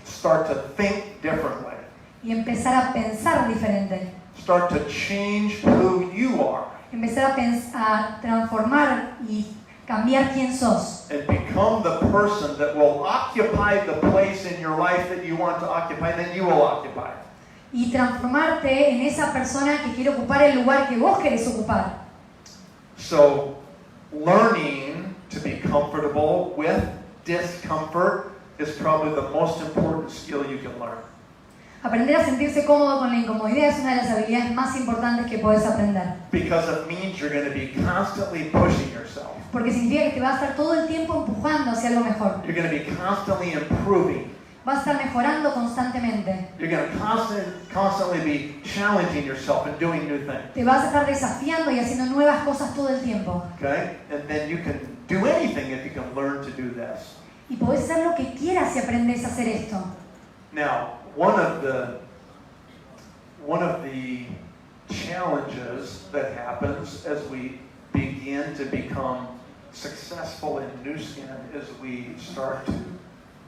Speaker 3: start to think differently,
Speaker 2: y empezar a pensar diferente,
Speaker 3: start to change who you are,
Speaker 2: empezar a transformar y cambiar quién sos,
Speaker 3: and become the person that will occupy the place in your life that you want to occupy, then you will occupy it.
Speaker 2: y transformarte en esa persona que quiere ocupar el lugar que vos querés ocupar.
Speaker 3: So, learning to be comfortable with discomfort is probably the most important skill you can learn.
Speaker 2: Aprender a sentirse cómodo con la incomodidad es una de las habilidades más importantes que puedes aprender.
Speaker 3: Because it means you're going to be constantly pushing yourself.
Speaker 2: Porque significa que te vas a estar todo el tiempo empujando hacia algo mejor.
Speaker 3: You're going to be constantly improving.
Speaker 2: Vas a estar mejorando constantemente.
Speaker 3: You're going to constantly be challenging yourself and doing new things.
Speaker 2: Te vas a estar desafiando y haciendo nuevas cosas todo el tiempo.
Speaker 3: Okay? And then you can do anything if you can learn to do this.
Speaker 2: Y podés hacer lo que quieras si aprendes a hacer esto.
Speaker 3: Now, one of the challenges that happens as we begin to become successful in Nu Skin is we start to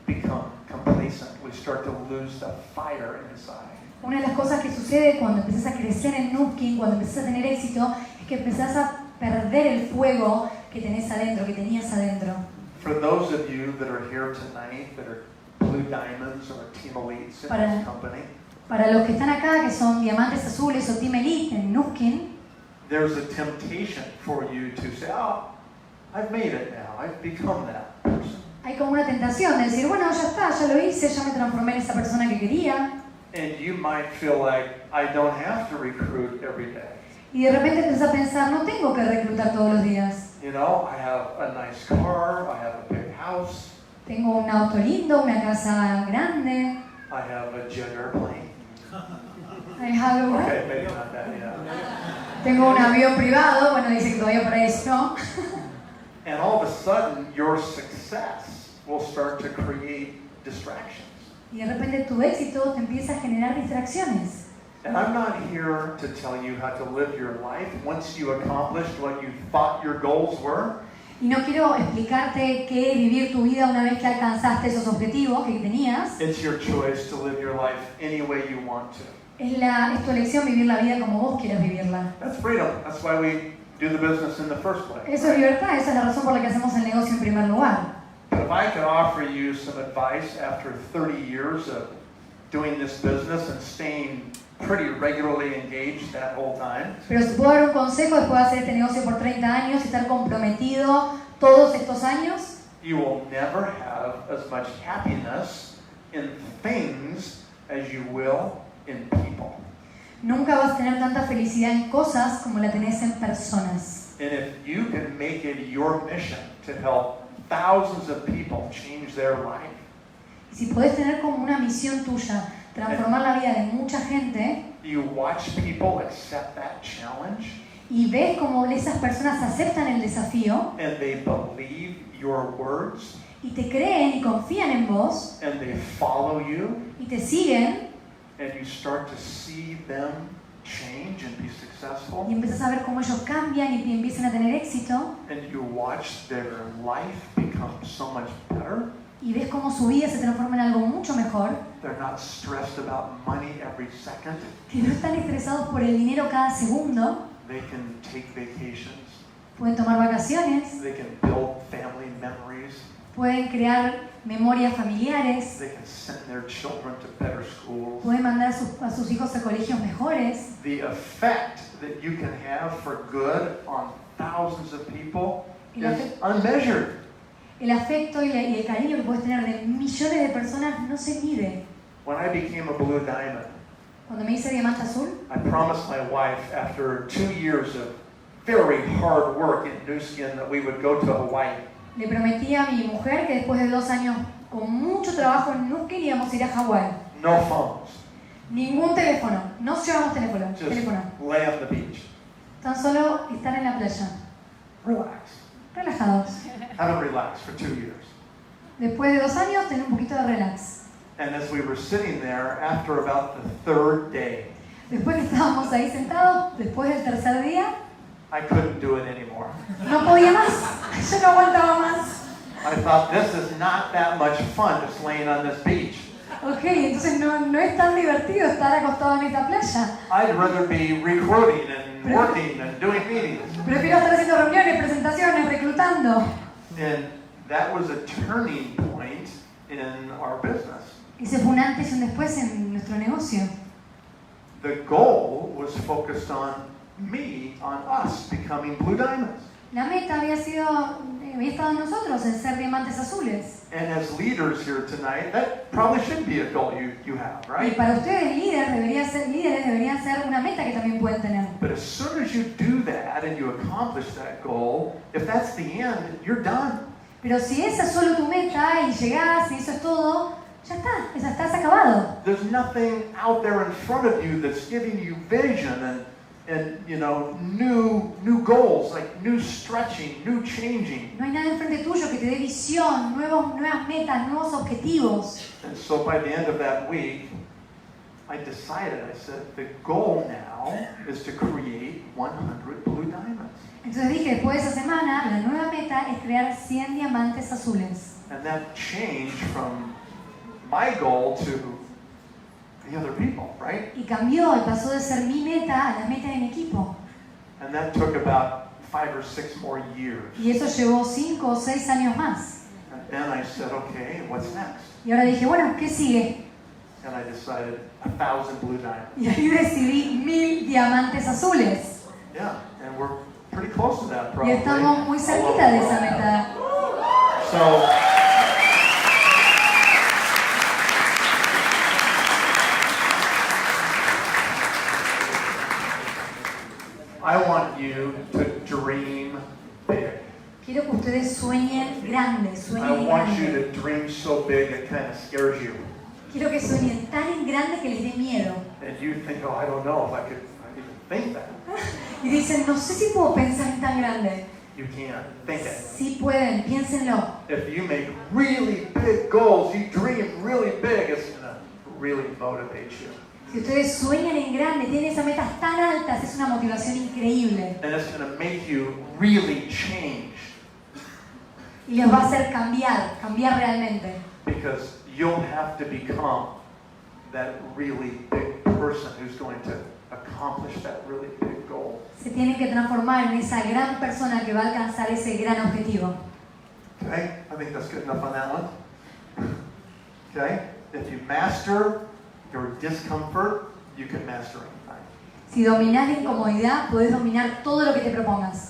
Speaker 3: become complacent. We start to lose the fire inside.
Speaker 2: Una de las cosas que sucede cuando empezás a crecer en Nu Skin, cuando empezás a tener éxito, es que empezás a perder el fuego que tenés adentro, que tenías adentro.
Speaker 3: For those of you that are here tonight that are Blue Diamonds or Team Elites in this company,
Speaker 2: para los que están acá, que son diamantes azules o Team Elite en Nu Skin,
Speaker 3: there's a temptation for you to say, oh, I've made it now. I've become that person.
Speaker 2: hay como una tentación de decir, bueno, ya está, ya lo hice, ya me transformé en esa persona que quería.
Speaker 3: And you might feel like, I don't have to recruit every day.
Speaker 2: Y de repente empezás a pensar, no tengo que reclutar todos los días.
Speaker 3: You know, I have a nice car, I have a big house.
Speaker 2: Tengo un auto lindo, una casa grande.
Speaker 3: I have a jet airplane.
Speaker 2: I have a-
Speaker 3: Okay, maybe not that, yeah.
Speaker 2: Tengo un avión privado, bueno, dice que todavía para eso no.
Speaker 3: And all of a sudden, your success will start to create distractions.
Speaker 2: Y de repente tu éxito te empieza a generar distracciones.
Speaker 3: And I'm not here to tell you how to live your life once you accomplished what you thought your goals were.
Speaker 2: Y no quiero explicarte qué es vivir tu vida una vez que alcanzaste esos objetivos que tenías.
Speaker 3: It's your choice to live your life any way you want to.
Speaker 2: Es tu elección vivir la vida como vos quieras vivirla.
Speaker 3: That's freedom. That's why we do the business in the first place.
Speaker 2: Eso es libertad, esa es la razón por la que hacemos el negocio en primer lugar.
Speaker 3: But if I could offer you some advice after 30 years of doing this business and staying pretty regularly engaged that whole time.
Speaker 2: Pero si puedo dar un consejo después de hacer este negocio por 30 años y estar comprometido todos estos años,
Speaker 3: You will never have as much happiness in things as you will in people.
Speaker 2: nunca vas a tener tanta felicidad en cosas como la tenés en personas.
Speaker 3: And if you can make it your mission to help thousands of people change their life,
Speaker 2: Y si podés tener como una misión tuya, transformar la vida de mucha gente,
Speaker 3: you watch people accept that challenge,
Speaker 2: y ves cómo esas personas aceptan el desafío,
Speaker 3: and they believe your words,
Speaker 2: y te creen y confían en vos,
Speaker 3: and they follow you,
Speaker 2: y te siguen,
Speaker 3: and you start to see them change and be successful,
Speaker 2: y empiezas a ver cómo ellos cambian y empiezan a tener éxito,
Speaker 3: and you watch their life become so much better.
Speaker 2: y ves cómo su vida se transforma en algo mucho mejor,
Speaker 3: They're not stressed about money every second.
Speaker 2: que no están estresados por el dinero cada segundo,
Speaker 3: They can take vacations.
Speaker 2: pueden tomar vacaciones,
Speaker 3: They can build family memories.
Speaker 2: pueden crear memorias familiares,
Speaker 3: They can send their children to better schools.
Speaker 2: pueden mandar a sus hijos a colegios mejores.
Speaker 3: The effect that you can have for good on thousands of people is unmeasured.
Speaker 2: El afecto y el cariño que puedes tener de millones de personas no se mide.
Speaker 3: When I became a blue diamond,
Speaker 2: Cuando me hice diamante azul,
Speaker 3: I promised my wife after 2 years of very hard work in Nu Skin that we would go to Hawaii.
Speaker 2: le prometí a mi mujer que después de 2 años con mucho trabajo nunca íbamos a ir a Hawái.
Speaker 3: No phones.
Speaker 2: Ningún teléfono, no llevamos teléfono.
Speaker 3: Just lay on the beach.
Speaker 2: Tan solo estar en la playa,
Speaker 3: Relax.
Speaker 2: relajados.
Speaker 3: Haven't relaxed for 2 years.
Speaker 2: Después de 2 años, tener un poquito de relax.
Speaker 3: And as we were sitting there, after about the 3rd day,
Speaker 2: Después que estábamos ahí sentados, después del tercer día,
Speaker 3: I couldn't do it anymore.
Speaker 2: no podía más, yo no aguantaba más.
Speaker 3: I thought, this is not that much fun just laying on this beach.
Speaker 2: Ok, entonces no es tan divertido estar acostado en esta playa.
Speaker 3: I'd rather be recruiting and working and doing meetings.
Speaker 2: Prefiero estar haciendo reuniones, presentaciones, reclutando.
Speaker 3: And that was a turning point in our business.
Speaker 2: Ese fue un antes y un después en nuestro negocio.
Speaker 3: The goal was focused on me, on us becoming blue diamonds.
Speaker 2: La meta había estado en nosotros, en ser diamantes azules.
Speaker 3: And as leaders here tonight, that probably should be a goal you have,
Speaker 2: Y
Speaker 3: right?
Speaker 2: para ustedes líderes deberían ser una meta que también pueden tener.
Speaker 3: But as soon as you do that and you accomplish that goal, if that's the end, you're done.
Speaker 2: Pero si esa es solo tu meta y llegás y eso es todo, ya está, estás acabado.
Speaker 3: There's nothing out there in front of you that's giving you vision and you know, new goals, like new stretching, new changing.
Speaker 2: No hay nada enfrente tuyo que te dé visión, nuevas metas, nuevos objetivos.
Speaker 3: And so by the end of that week, I said, the goal now is to create 100 blue diamonds.
Speaker 2: Entonces dije, después de esa semana, la nueva meta es crear 100 diamantes azules.
Speaker 3: And that changed from my goal to the other people, right?
Speaker 2: Y cambió, y pasó de ser mi meta a la meta de mi equipo.
Speaker 3: And that took about 5 or 6 more years.
Speaker 2: Y eso llevó 5 o 6 años más.
Speaker 3: And then I said, okay, what's next?
Speaker 2: Y ahora dije, bueno, ¿qué sigue?
Speaker 3: And I decided 1,000 blue diamonds.
Speaker 2: Y ahí decidí 1000 diamantes azules.
Speaker 3: Yeah, and we're pretty close to that
Speaker 2: Y
Speaker 3: probably.
Speaker 2: estamos muy cerquita de esa meta.
Speaker 3: So, I want you to dream big.
Speaker 2: Quiero que ustedes sueñen grande,
Speaker 3: I
Speaker 2: sueñen
Speaker 3: want you
Speaker 2: grande.
Speaker 3: to dream so big it kind of scares you.
Speaker 2: Quiero que sueñen tan en grande que les dé miedo.
Speaker 3: And you think, oh, I don't know if I could even think that.
Speaker 2: Y dicen, no sé si puedo pensar en tan grande.
Speaker 3: You can. Think it.
Speaker 2: Sí pueden, piénsenlo.
Speaker 3: If you make really big goals, you dream really big, it's going to really motivate you.
Speaker 2: Si ustedes sueñan en grande, tienen esas metas tan altas, es una motivación increíble.
Speaker 3: And it's going to make you really change.
Speaker 2: Y los va a hacer cambiar realmente.
Speaker 3: Because you'll have to become that really big person who's going to accomplish that really big goal.
Speaker 2: Se tienen que transformar en esa gran persona que va a alcanzar ese gran objetivo.
Speaker 3: Okay? I think that's good enough on that one. Okay? If you master your discomfort, you can master anything.
Speaker 2: Si dominás la incomodidad, podés dominar todo lo que te propongas.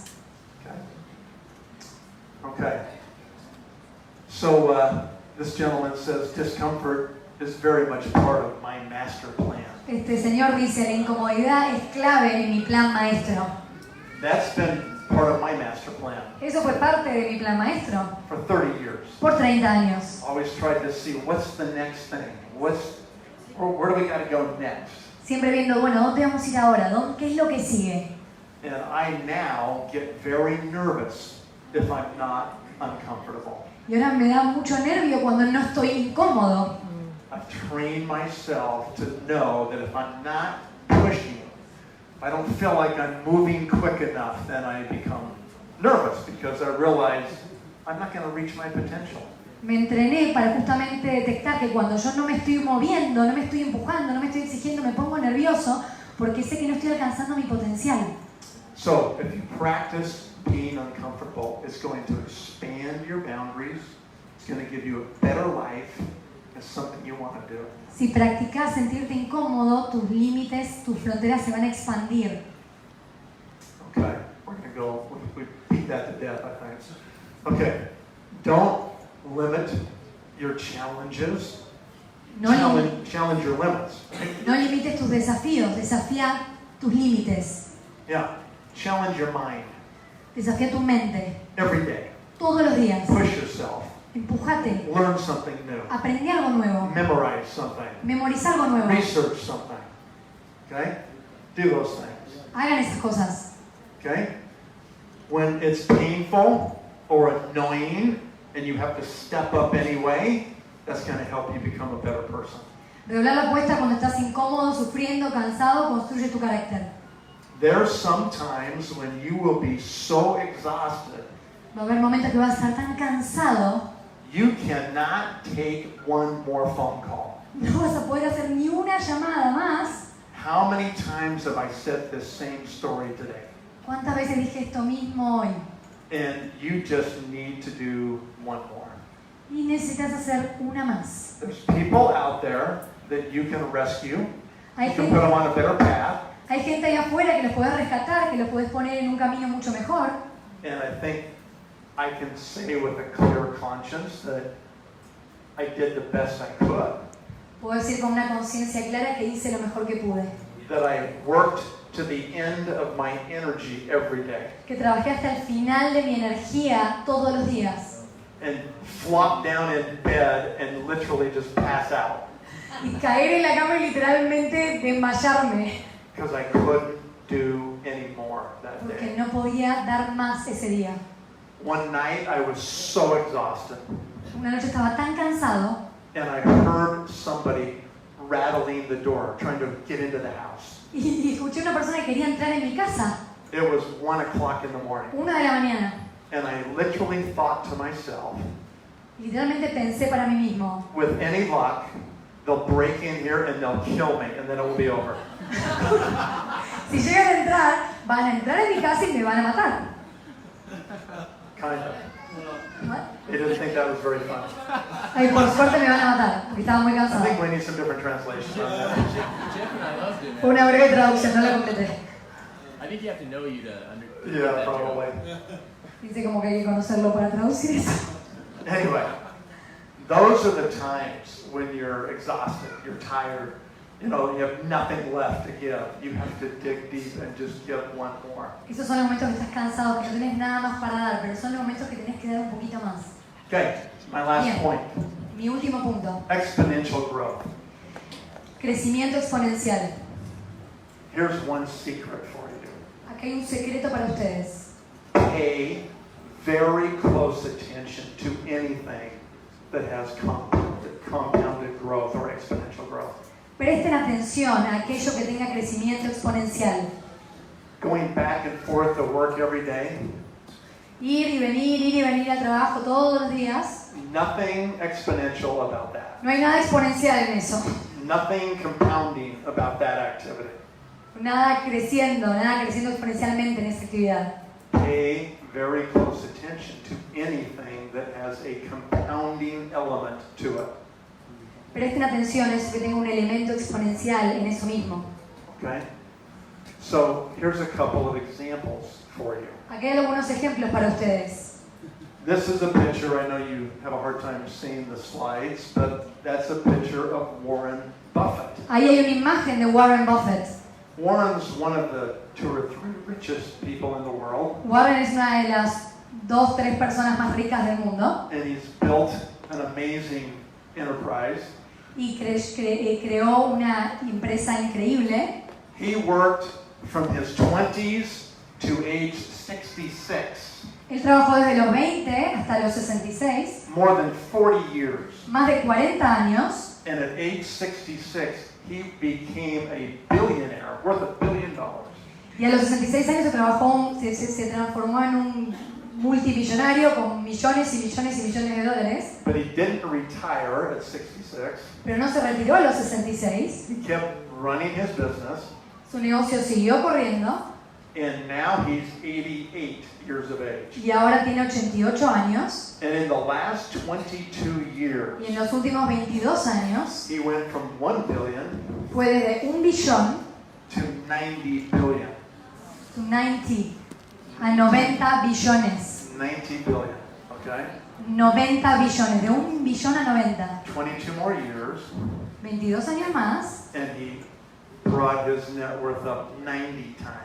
Speaker 3: Okay. So this gentleman says discomfort is very much part of my master plan.
Speaker 2: Este señor dice, la incomodidad es clave en mi plan maestro.
Speaker 3: That's been part of my master plan.
Speaker 2: Eso fue parte de mi plan maestro
Speaker 3: For 30 years.
Speaker 2: por 30 años.
Speaker 3: Always tried to see what's the next thing. Where do we got to go next?
Speaker 2: Siempre viendo, bueno, ¿dónde vamos a ir ahora? ¿Qué es lo que sigue?
Speaker 3: And I now get very nervous if I'm not uncomfortable.
Speaker 2: Y ahora me da mucho nervio cuando no estoy incómodo.
Speaker 3: I've trained myself to know that if I'm not pushing, if I don't feel like I'm moving quick enough, then I become nervous because I realize I'm not going to reach my potential.
Speaker 2: Me entrené para justamente detectar que cuando yo no me estoy moviendo, no me estoy empujando, no me estoy exigiendo, me pongo nervioso porque sé que no estoy alcanzando mi potencial.
Speaker 3: So, if you practice being uncomfortable, it's going to expand your boundaries. It's going to give you a better life. It's something you want to do.
Speaker 2: Si practicas sentirte incómodo, tus límites, tus fronteras se van a expandir.
Speaker 3: Okay, we're going to go, we beat that to death, I think. Okay, don't limit your challenges.
Speaker 2: No,
Speaker 3: Challenge your limits.
Speaker 2: no limites tus desafíos, desafía tus límites.
Speaker 3: Yeah, challenge your mind
Speaker 2: Desafía tu mente.
Speaker 3: every day.
Speaker 2: Todos los días.
Speaker 3: Push yourself.
Speaker 2: Empújate.
Speaker 3: Learn something new.
Speaker 2: Aprendí algo nuevo.
Speaker 3: Memorize something.
Speaker 2: Memoriza algo nuevo.
Speaker 3: Research something. Okay? Do those things.
Speaker 2: Hagan esas cosas.
Speaker 3: Okay? When it's painful or annoying and you have to step up anyway, that's going to help you become a better person.
Speaker 2: Redoblar la apuesta cuando estás incómodo, sufriendo, cansado, construye tu carácter.
Speaker 3: There's some times when you will be so exhausted,
Speaker 2: Va a haber momentos que vas a estar tan cansado,
Speaker 3: you cannot take one more phone call.
Speaker 2: no vas a poder hacer ni una llamada más.
Speaker 3: How many times have I said this same story today?
Speaker 2: ¿Cuántas veces dije esto mismo hoy?
Speaker 3: And you just need to do one more.
Speaker 2: Y necesitas hacer una más.
Speaker 3: There's people out there that you can rescue.
Speaker 2: Hay
Speaker 3: You can put them
Speaker 2: gente,
Speaker 3: on a better path.
Speaker 2: hay gente ahí afuera que los puedes rescatar, que los puedes poner en un camino mucho mejor.
Speaker 3: And I think I can say with a clear conscience that I did the best I could.
Speaker 2: Puedo decir con una conciencia clara que hice lo mejor que pude.
Speaker 3: That I worked to the end of my energy every day.
Speaker 2: Que trabajé hasta el final de mi energía todos los días.
Speaker 3: And flop down in bed and literally just pass out.
Speaker 2: Y caer en la cama y literalmente desmayarme.
Speaker 3: Because I couldn't do any more that
Speaker 2: Porque
Speaker 3: day.
Speaker 2: no podía dar más ese día.
Speaker 3: One night I was so exhausted.
Speaker 2: Una noche estaba tan cansado
Speaker 3: And I heard somebody rattling the door, trying to get into the house.
Speaker 2: y escuché una persona que quería entrar en mi casa.
Speaker 3: It was 1 o'clock in the morning.
Speaker 2: 1 de la mañana.
Speaker 3: And I literally thought to myself,
Speaker 2: Literalmente pensé para mí mismo.
Speaker 3: with any luck, they'll break in here and they'll kill me and then it will be over.
Speaker 2: Si llegan a entrar, van a entrar en mi casa y me van a matar.
Speaker 3: Kind of.
Speaker 2: What?
Speaker 3: They didn't think that was very fun.
Speaker 2: Ay, por suerte me van a matar, porque estaba muy
Speaker 3: I
Speaker 2: cansado.
Speaker 3: think we need some different translations on that.
Speaker 4: Jeff and I loved it,
Speaker 2: Fue
Speaker 4: man.
Speaker 2: una breve traducción, no la completé.
Speaker 4: I think you have to know you to understand
Speaker 3: Yeah,
Speaker 4: that joke.
Speaker 3: probably.
Speaker 2: Dice como que hay que conocerlo para traducir eso.
Speaker 3: Anyway, those are the times when you're exhausted, you're tired, you know, you have nothing left to give. You have to dig deep and just give one more.
Speaker 2: Esos son los momentos que estás cansado, que no tienes nada más para dar, pero son los momentos que tenés que dar un poquito más.
Speaker 3: Okay, my last
Speaker 2: Bien.
Speaker 3: point.
Speaker 2: Mi último punto.
Speaker 3: Exponential growth.
Speaker 2: Crecimiento exponencial.
Speaker 3: Here's one secret for you.
Speaker 2: Aquí hay un secreto para ustedes.
Speaker 3: Pay very close attention to anything that has compounded growth or exponential growth.
Speaker 2: Presten atención a aquello que tenga crecimiento exponencial.
Speaker 3: Going back and forth to work every day,
Speaker 2: Ir y venir al trabajo todos los días.
Speaker 3: nothing exponential about that.
Speaker 2: No hay nada exponencial en eso.
Speaker 3: Nothing compounding about that activity.
Speaker 2: Nada creciendo exponencialmente en esa actividad.
Speaker 3: Pay very close attention to anything that has a compounding element to it.
Speaker 2: Presten atención a eso que tenga un elemento exponencial en eso mismo.
Speaker 3: Okay? So here's a couple of examples for you.
Speaker 2: Aquí hay algunos ejemplos para ustedes.
Speaker 3: This is a picture, I know you have a hard time seeing the slides, but that's a picture of Warren Buffett.
Speaker 2: Ahí hay una imagen de Warren Buffett.
Speaker 3: Warren's one of the 2 or 3 richest people in the world.
Speaker 2: Warren es una de las 2, 3 personas más ricas del mundo.
Speaker 3: And he's built an amazing enterprise.
Speaker 2: Y creó una empresa increíble.
Speaker 3: He worked from his 20s to age 66.
Speaker 2: Él trabajó desde los 20 hasta los 66.
Speaker 3: More than 40 years.
Speaker 2: Más de 40 años.
Speaker 3: And at age 66, he became a billionaire, worth $1 billion.
Speaker 2: Y a los 66 años se transformó en un multimillonario con millones y millones y millones de dólares.
Speaker 3: But he didn't retire at 66.
Speaker 2: Pero no se retiró a los 66.
Speaker 3: He kept running his business.
Speaker 2: Su negocio siguió corriendo.
Speaker 3: And now he's 88 years of age.
Speaker 2: Y ahora tiene 88 años.
Speaker 3: And in the last 22 years,
Speaker 2: Y en los últimos 22 años
Speaker 3: he went from 1 billion
Speaker 2: fue desde 1 billón
Speaker 3: to 90 billion.
Speaker 2: to 90 a 90 billones.
Speaker 3: 90 billion, okay?
Speaker 2: 90 billones, de 1 billón a 90.
Speaker 3: 22 more years,
Speaker 2: 22 años más
Speaker 3: and he brought his net worth up 90 times.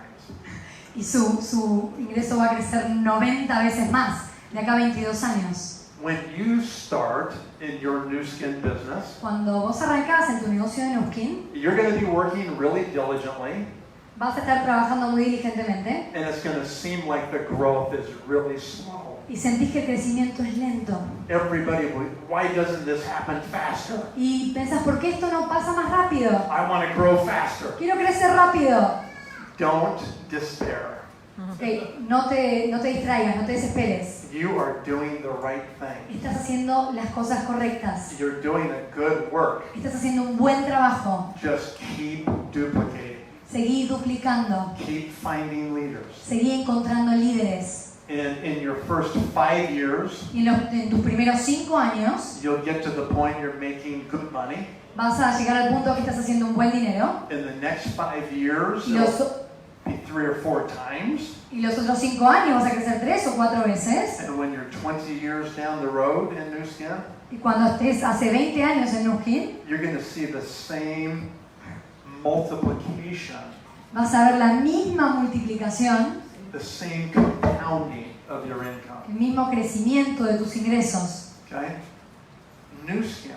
Speaker 2: y su ingreso va a crecer 90 veces más de acá a 22 años.
Speaker 3: When you start in your Nu Skin business,
Speaker 2: Cuando vos arrancás en tu negocio de Nu Skin,
Speaker 3: you're going to be working really diligently,
Speaker 2: vas a estar trabajando muy diligentemente
Speaker 3: and it's going to seem like the growth is really slow.
Speaker 2: y sentís que el crecimiento es lento.
Speaker 3: Everybody will, why doesn't this happen faster?
Speaker 2: Y pensás, ¿por qué esto no pasa más rápido?
Speaker 3: I want to grow faster.
Speaker 2: Quiero crecer rápido.
Speaker 3: Don't despair.
Speaker 2: Okay, no te distraigas, no te desesperes.
Speaker 3: You are doing the right thing.
Speaker 2: Estás haciendo las cosas correctas.
Speaker 3: You're doing a good work.
Speaker 2: Estás haciendo un buen trabajo.
Speaker 3: Just keep duplicating.
Speaker 2: Seguí duplicando.
Speaker 3: Keep finding leaders.
Speaker 2: Seguí encontrando líderes.
Speaker 3: And in your first 5 years,
Speaker 2: Y en tus primeros 5 años
Speaker 3: you'll get to the point you're making good money.
Speaker 2: vas a llegar al punto que estás haciendo un buen dinero.
Speaker 3: In the next 5 years,
Speaker 2: Y
Speaker 3: it'll be 3 or 4 times.
Speaker 2: los otros 5 años vas a crecer 3 o 4 veces.
Speaker 3: And when you're 20 years down the road in Nu Skin,
Speaker 2: Y cuando estés hace 20 años en Nu Skin,
Speaker 3: you're going to see the same multiplication,
Speaker 2: vas a ver la misma multiplicación,
Speaker 3: the same compounding of your income.
Speaker 2: el mismo crecimiento de tus ingresos.
Speaker 3: Okay? Nu Skin,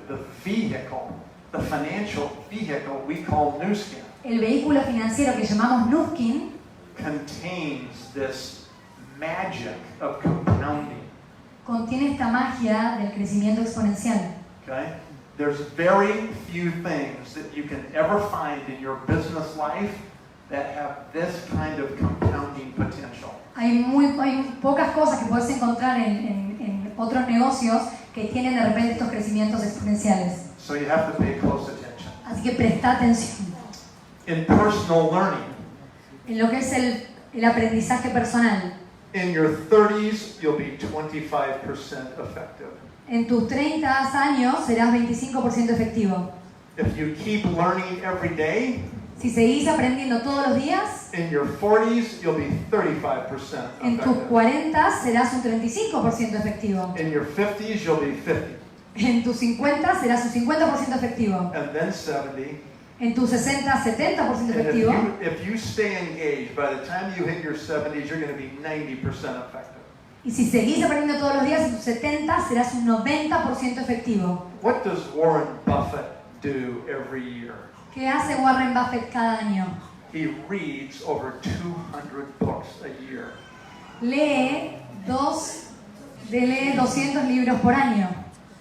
Speaker 3: the vehicle, the financial vehicle we call Nu Skin,
Speaker 2: El vehículo financiero que llamamos Nu Skin
Speaker 3: contains this magic of compounding.
Speaker 2: contiene esta magia del crecimiento exponencial.
Speaker 3: Okay? There's very few things that you can ever find in your business life that have this kind of compounding potential.
Speaker 2: Hay pocas cosas que puedes encontrar en otros negocios que tienen de repente estos crecimientos exponenciales.
Speaker 3: So you have to pay close attention.
Speaker 2: Así que presta atención.
Speaker 3: In personal learning,
Speaker 2: En lo que es el aprendizaje personal.
Speaker 3: in your 30s, you'll be 25% effective.
Speaker 2: En tus 30 años serás 25% efectivo.
Speaker 3: If you keep learning every day,
Speaker 2: Si seguís aprendiendo todos los días,
Speaker 3: in your 40s, you'll be 35%
Speaker 2: en tus
Speaker 3: effective.
Speaker 2: 40 serás un 35% efectivo.
Speaker 3: In your 50s, you'll be 50.
Speaker 2: En tus 50 serás un 50% efectivo.
Speaker 3: And then 70.
Speaker 2: En tus 60, 70%
Speaker 3: And
Speaker 2: efectivo.
Speaker 3: if you stay engaged, by the time you hit your 70s, you're going to be 90% effective.
Speaker 2: Y si seguís aprendiendo todos los días, en tus 70 serás un 90% efectivo.
Speaker 3: What does Warren Buffett do every year?
Speaker 2: ¿Qué hace Warren Buffett cada año?
Speaker 3: He reads over 200 books a year.
Speaker 2: Lee 200 libros por año.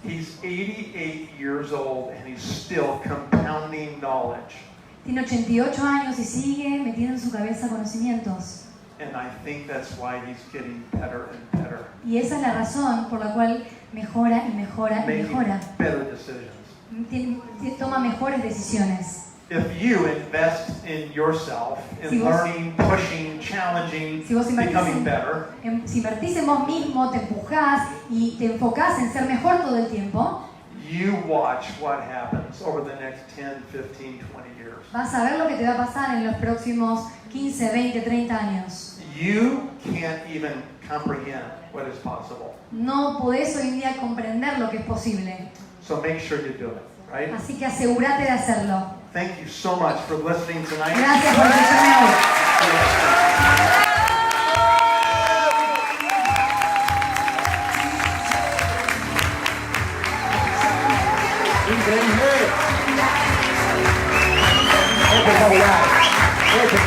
Speaker 3: He's 88 years old and he's still compounding knowledge.
Speaker 2: Tiene 88 años y sigue metiendo en su cabeza conocimientos.
Speaker 3: And I think that's why he's getting better and better.
Speaker 2: Y esa es la razón por la cual mejora y mejora y
Speaker 3: Making
Speaker 2: mejora.
Speaker 3: better decisions.
Speaker 2: Toma mejores decisiones.
Speaker 3: If you invest in yourself, in
Speaker 2: Si vos-
Speaker 3: learning, pushing, challenging,
Speaker 2: Si vos
Speaker 3: becoming better,
Speaker 2: si invertís en vos mismo, te empujás y te enfocás en ser mejor todo el tiempo,
Speaker 3: you watch what happens over the next 10, 15, 20 years.
Speaker 2: vas a ver lo que te va a pasar en los próximos 15, 20, 30 años.
Speaker 3: You can't even comprehend what is possible.
Speaker 2: No podés hoy en día comprender lo que es posible.
Speaker 3: So make sure you do it. right?
Speaker 2: Así que asegúrate de hacerlo.
Speaker 3: Thank you so much for listening tonight.
Speaker 2: Gracias por escucharme hoy.
Speaker 1: Increíble. Espectacular. Espectacular.